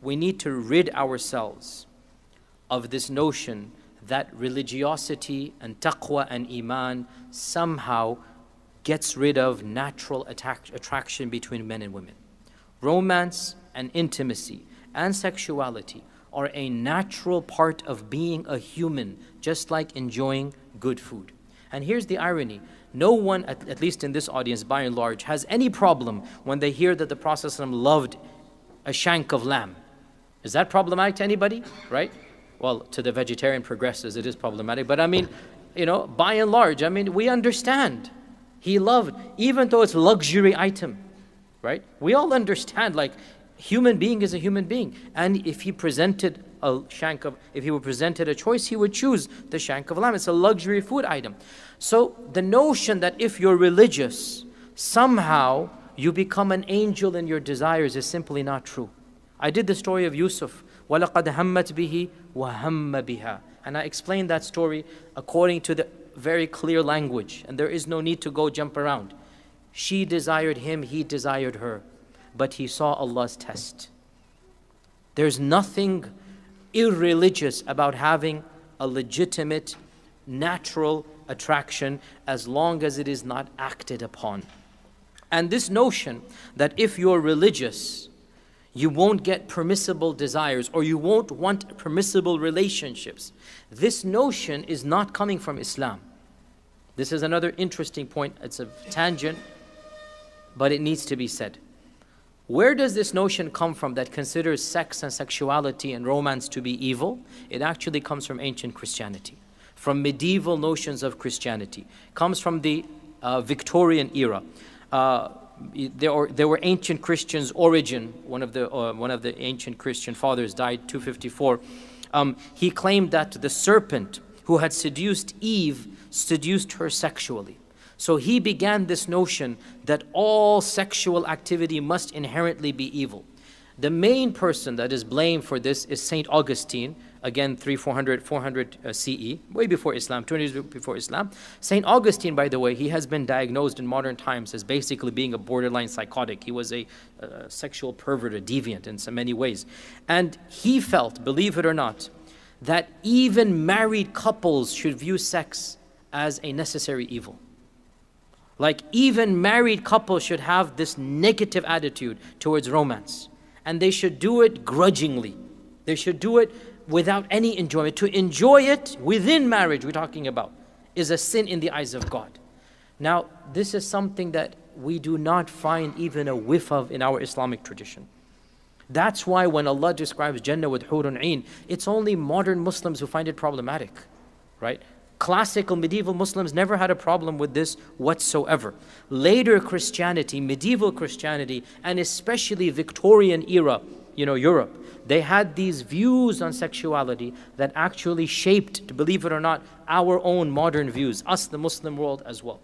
we need to rid ourselves of this notion that religiosity and taqwa and iman somehow gets rid of natural attraction between men and women. Romance and intimacy and sexuality are a natural part of being a human, just like enjoying good food. And here's the irony. No one, at least in this audience by and large, has any problem when they hear that the Prophet ﷺ loved a shank of lamb. Is that problematic to anybody? Right? Well, to the vegetarian progressives it is problematic, but I mean, by and large, we understand. He loved, even though it's a luxury item, right? We all understand, like, human being is a human being. And if he presented if he were presented a choice, he would choose the shank of lamb. It's a luxury food item. So the notion that if you're religious, somehow you become an angel in your desires is simply not true. I did the story of Yusuf. وَلَقَدْ هَمَّتْ بِهِ وَهَمَّ بِهَا. And I explained that story according to the very clear language. And there is no need to go jump around. She desired him, he desired her. But he saw Allah's test. There's nothing irreligious about having a legitimate, natural attraction as long as it is not acted upon. And this notion that if you're religious, you won't get permissible desires or you won't want permissible relationships. This notion is not coming from Islam. This is another interesting point. It's a tangent, but it needs to be said. Where does this notion come from that considers sex and sexuality and romance to be evil? It actually comes from ancient Christianity, from medieval notions of Christianity. It comes from the Victorian era. There were ancient Christians. Origen, one of the ancient Christian fathers, died 254. He claimed that the serpent who had seduced Eve seduced her sexually. So he began this notion that all sexual activity must inherently be evil. The main person that is blamed for this is Saint Augustine, again 400 CE, way before Islam, 20 years before Islam. Saint Augustine, by the way, he has been diagnosed in modern times as basically being a borderline psychotic. He was a sexual pervert, a deviant in so many ways. And he felt, believe it or not, that even married couples should view sex as a necessary evil. Like even married couples should have this negative attitude towards romance. And they should do it grudgingly. They should do it without any enjoyment. To enjoy it within marriage, we're talking about, is a sin in the eyes of God. Now, this is something that we do not find even a whiff of in our Islamic tradition. That's why when Allah describes Jannah with hurun ain, it's only modern Muslims who find it problematic, right? Classical medieval Muslims never had a problem with this whatsoever. Later Christianity, medieval Christianity, and especially Victorian era, Europe, they had these views on sexuality that actually shaped, believe it or not, our own modern views, us, the Muslim world as well.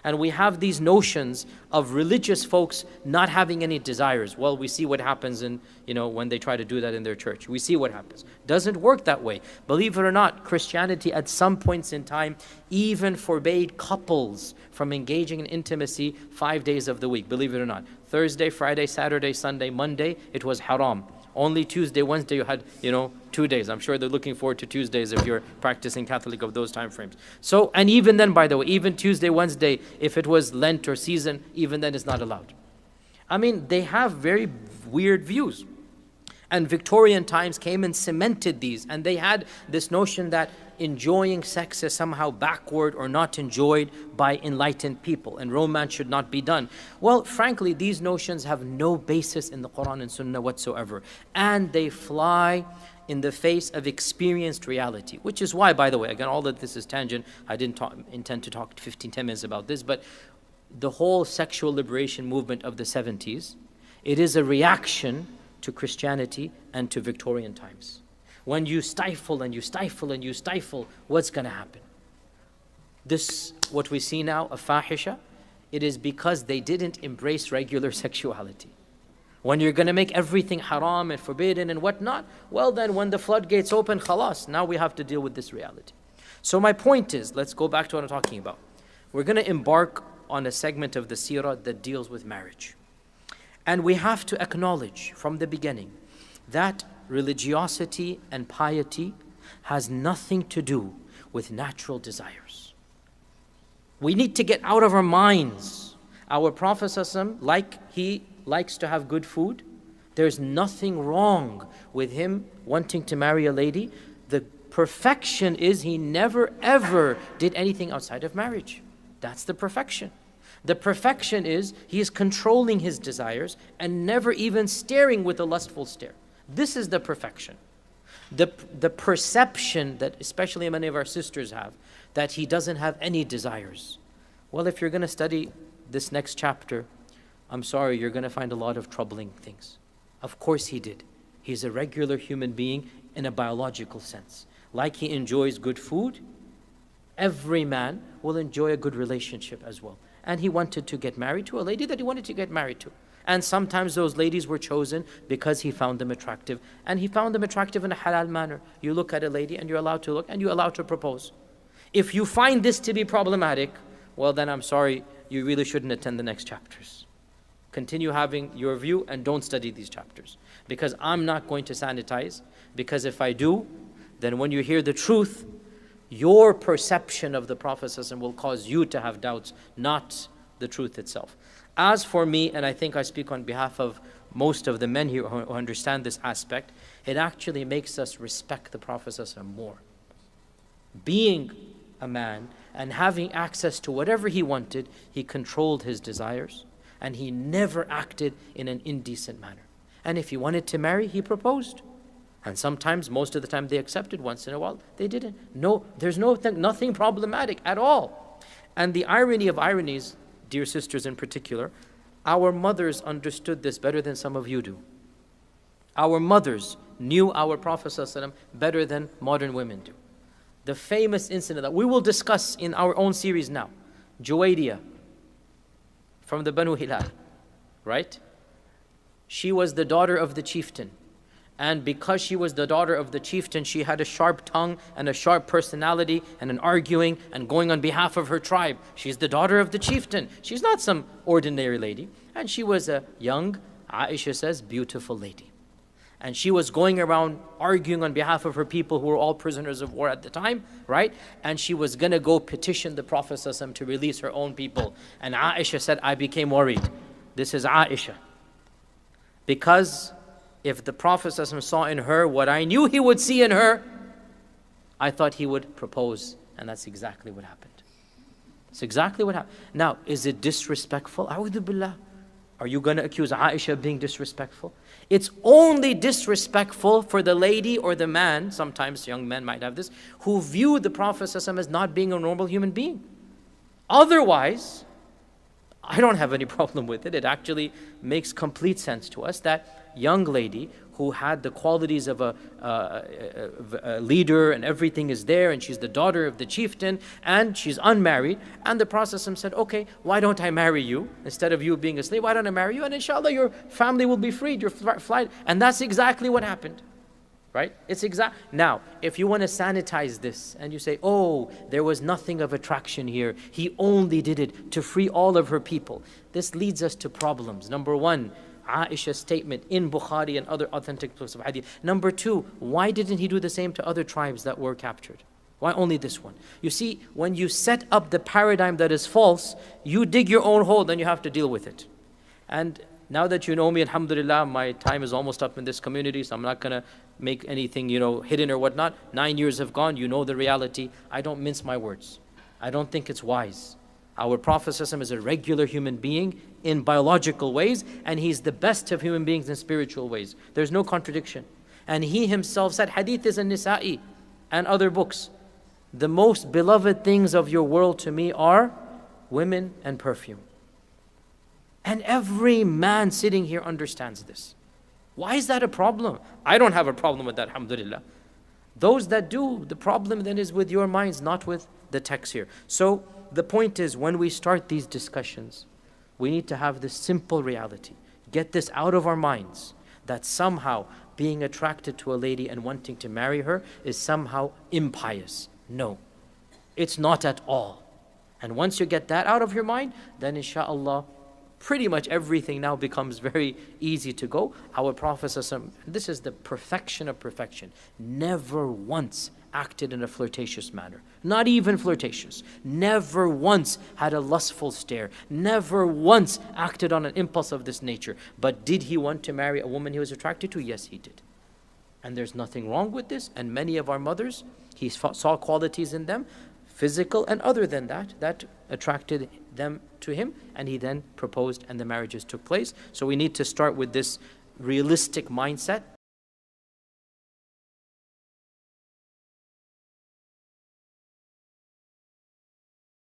And we have these notions of religious folks not having any desires. Well, we see what happens when they try to do that in their church. We see what happens. Doesn't work that way. Believe it or not, Christianity at some points in time even forbade couples from engaging in intimacy 5 days of the week. Believe it or not. Thursday, Friday, Saturday, Sunday, Monday, it was haram. Only Tuesday, Wednesday, you had, 2 days. I'm sure they're looking forward to Tuesdays if you're practicing Catholic of those time frames. So, and even then, by the way, even Tuesday, Wednesday, if it was Lent or season, even then it's not allowed. They have very weird views. And Victorian times came and cemented these. And they had this notion that enjoying sex is somehow backward or not enjoyed by enlightened people. And romance should not be done. Well, frankly, these notions have no basis in the Quran and Sunnah whatsoever. And they fly in the face of experienced reality. Which is why, by the way, again, all that this is tangent. I didn't intend to talk 10 minutes about this. But the whole sexual liberation movement of the 70s, it is a reaction to Christianity and to Victorian times. When you stifle and you stifle and you stifle, what's going to happen? This, what we see now, a fahisha, it is because they didn't embrace regular sexuality. When you're going to make everything haram and forbidden and whatnot, well then when the floodgates open, khalas, now we have to deal with this reality. So my point is, let's go back to what I'm talking about. We're going to embark on a segment of the seerah that deals with marriage. And we have to acknowledge from the beginning that religiosity and piety has nothing to do with natural desires. We need to get out of our minds. Our Prophet ﷺ, like he likes to have good food, there's nothing wrong with him wanting to marry a lady. The perfection is he never ever did anything outside of marriage. That's the perfection. The perfection is he is controlling his desires and never even staring with a lustful stare. This is the perfection. The perception that especially many of our sisters have, that he doesn't have any desires. Well, if you're going to study this next chapter, I'm sorry, you're going to find a lot of troubling things. Of course he did. He's a regular human being in a biological sense. Like he enjoys good food, every man will enjoy a good relationship as well. And he wanted to get married to a lady that he wanted to get married to. And sometimes those ladies were chosen because he found them attractive. And he found them attractive in a halal manner. You look at a lady and you're allowed to look and you're allowed to propose. If you find this to be problematic, well then I'm sorry, you really shouldn't attend the next chapters. Continue having your view and don't study these chapters. Because I'm not going to sanitize. Because if I do, then when you hear the truth, your perception of the Prophet ﷺ will cause you to have doubts, not the truth itself. As for me, and I think I speak on behalf of most of the men here who understand this aspect, it actually makes us respect the Prophet ﷺ more. Being a man and having access to whatever he wanted, he controlled his desires and he never acted in an indecent manner. And if he wanted to marry, he proposed. And sometimes, most of the time, they accepted. Once in a while, they didn't. No, there's nothing problematic at all. And the irony of ironies, dear sisters in particular, our mothers understood this better than some of you do. Our mothers knew our Prophet ﷺ better than modern women do. The famous incident that we will discuss in our own series now, Juwayriyah from the Banu Hilal, right? She was the daughter of the chieftain. And because she was the daughter of the chieftain, she had a sharp tongue and a sharp personality and an arguing and going on behalf of her tribe. She's the daughter of the chieftain. She's not some ordinary lady. And she was a young, Aisha says, beautiful lady. And she was going around arguing on behalf of her people who were all prisoners of war at the time, right? And she was going to go petition the Prophet ﷺ to release her own people. And Aisha said, I became worried. This is Aisha. Because if the Prophet ﷺ saw in her what I knew he would see in her, I thought he would propose. And that's exactly what happened. It's exactly what happened. Now, is it disrespectful? A'udhu billah. Are you going to accuse Aisha of being disrespectful? It's only disrespectful for the lady or the man, sometimes young men might have this, who view the Prophet ﷺ as not being a normal human being. Otherwise, I don't have any problem with it. It actually makes complete sense to us that young lady who had the qualities of a leader and everything is there, and she's the daughter of the chieftain and she's unmarried, and the Prophet ﷺ said, okay, why don't I marry you? Instead of you being a slave, why don't I marry you? And inshallah your family will be freed, your flight. And that's exactly what happened. Right? It's exact. Now, if you want to sanitize this and you say, oh, there was nothing of attraction here, he only did it to free all of her people. This leads us to problems. Number one, Aisha's statement in Bukhari and other authentic books of hadith. Number two, why didn't he do the same to other tribes that were captured? Why only this one? You see, when you set up the paradigm that is false, you dig your own hole, then you have to deal with it. And now that you know me, alhamdulillah, my time is almost up in this community, so I'm not going to make anything, hidden or whatnot. 9 years have gone, you know the reality. I don't mince my words. I don't think it's wise. Our Prophet ﷺ is a regular human being in biological ways, and he's the best of human beings in spiritual ways. There's no contradiction. And he himself said, hadith is in Nisa'i and other books, the most beloved things of your world to me are women and perfume. And every man sitting here understands this. Why is that a problem? I don't have a problem with that, alhamdulillah. Those that do, the problem then is with your minds, not with the text here. So the point is, when we start these discussions, we need to have this simple reality. Get this out of our minds, that somehow being attracted to a lady and wanting to marry her is somehow impious. No, it's not at all. And once you get that out of your mind, then inshallah, pretty much everything now becomes very easy to go. Our Prophet ﷺ, this is the perfection of perfection, never once acted in a flirtatious manner. Not even flirtatious. Never once had a lustful stare. Never once acted on an impulse of this nature. But did he want to marry a woman he was attracted to? Yes, he did. And there's nothing wrong with this. And many of our mothers, he saw qualities in them, physical and other than that, that attracted them to him. And he then proposed and the marriages took place. So we need to start with this realistic mindset